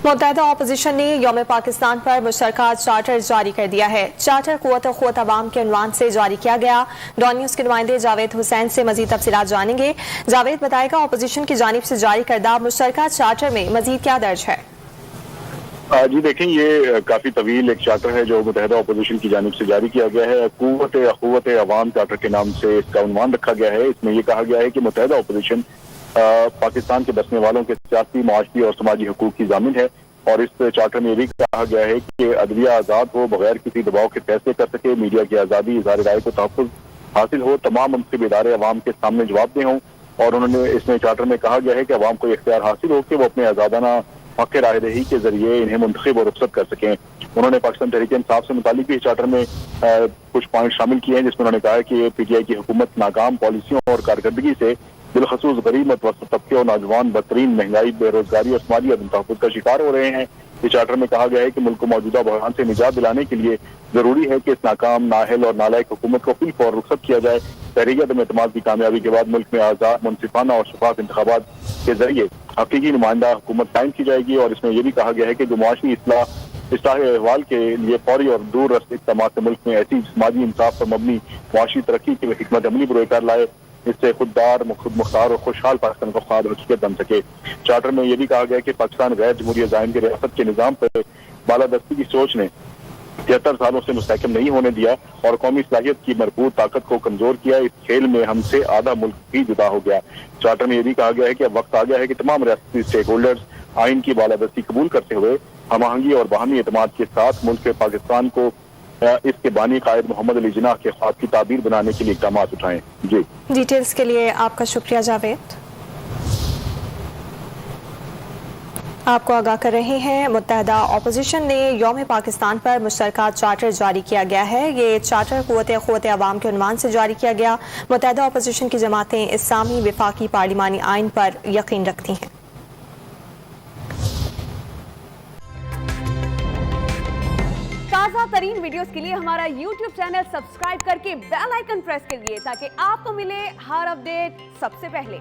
متحدہ اپوزیشن نے یوم پاکستان پر مشترکہ چارٹر جاری کر دیا ہے۔ چارٹر قوت عوام کے عنوان سے جاری کیا گیا۔ ڈان نیوز کے نمائندے جاوید حسین سے مزید تفصیلات جانیں گے۔ جاوید بتائے گا اپوزیشن کی جانب سے جاری کردہ مشترکہ چارٹر میں مزید کیا درج ہے؟ جی دیکھیں، یہ کافی طویل ایک چارٹر ہے جو متحدہ اپوزیشن کی جانب سے جاری کیا گیا ہے۔ قوت عوام چارٹر کے نام سے اس کا عنوان رکھا گیا ہے۔ اس میں یہ کہا گیا ہے کہ متحدہ اپوزیشن پاکستان کے بسنے والوں کے سیاسی، معاشی اور سماجی حقوق کی ضامن ہے، اور اس چارٹر میں یہ بھی کہا گیا ہے کہ عدلیہ آزاد ہو، بغیر کسی دباؤ کے فیصلے کر سکے، میڈیا کی آزادی، اظہار رائے کو تحفظ حاصل ہو، تمام منصب ادارے عوام کے سامنے جواب دہ ہوں، اور انہوں نے اس میں چارٹر میں کہا گیا ہے کہ عوام کو اختیار حاصل ہو کہ وہ اپنے آزادانہ حق رائے دہی کے ذریعے انہیں منتخب اور رخصت کر سکیں۔ انہوں نے پاکستان تحریک انصاف سے متعلق بھی چارٹر میں کچھ پوائنٹ شامل کیے ہیں، جس میں انہوں نے کہا ہے کہ پی ٹی آئی کی حکومت ناکام پالیسیوں اور کارکردگی سے بالخصوص غریب، متوسط طبقے اور نوجوان بدترین مہنگائی، بے روزگاری اور سماجی عدم تحفظ کا شکار ہو رہے ہیں۔ اس چارٹر میں کہا گیا ہے کہ ملک کو موجودہ بحران سے نجات دلانے کے لیے ضروری ہے کہ اس ناکام، نااہل اور نالائق حکومت کو فی الفور رخصت کیا جائے۔ تحریک عدم اعتماد کی کامیابی کے بعد ملک میں آزاد، منصفانہ اور شفاف انتخابات کے ذریعے حقیقی نمائندہ حکومت قائم کی جائے گی، اور اس میں یہ بھی کہا گیا ہے کہ جو معاشی اصلاح احوال کے لیے فوری اور دور رس اقدامات سے ملک میں ایسی سماجی انصاف پر مبنی معاشی ترقی کی حکمت عملی بروئے کر لائے، اس سے خوددار، خود مختار اور خوشحال پاکستان کو خواب حقیقت بن سکے۔ چارٹر میں یہ بھی کہا گیا کہ پاکستان غیر جمہوری عزائم کی ریاست کے نظام پر بالادستی کی سوچ نے 73 سالوں سے مستحکم نہیں ہونے دیا اور قومی صلاحیت کی مربوط طاقت کو کمزور کیا۔ اس کھیل میں ہم سے آدھا ملک بھی جدا ہو گیا۔ چارٹر میں یہ بھی کہا گیا ہے کہ اب وقت آ گیا ہے کہ تمام ریاستی اسٹیک ہولڈرز آئین کی بالادستی قبول کرتے ہوئے ہم آہنگی اور باہمی اعتماد کے ساتھ ملک پاکستان کو اس کے بانی قائد محمد علی جناح کے خواب کی تعبیر بنانے کے لیے اقدامات اٹھائیں۔ جی، ڈیٹیلز کے لیے آپ کا شکریہ جاوید۔ آپ کو آگاہ کر رہے ہیں، متحدہ اپوزیشن نے یوم پاکستان پر مشترکہ چارٹر جاری کیا گیا ہے۔ یہ چارٹر قوت عوام کے عنوان سے جاری کیا گیا۔ متحدہ اپوزیشن کی جماعتیں اسلامی وفاقی پارلیمانی آئین پر یقین رکھتی ہیں۔ تازہ ترین ویڈیوز کے لیے ہمارا یوٹیوب چینل سبسکرائب کر کے بیل آئیکن پریس کریے تاکہ آپ کو ملے ہر اپڈیٹ سب سے پہلے۔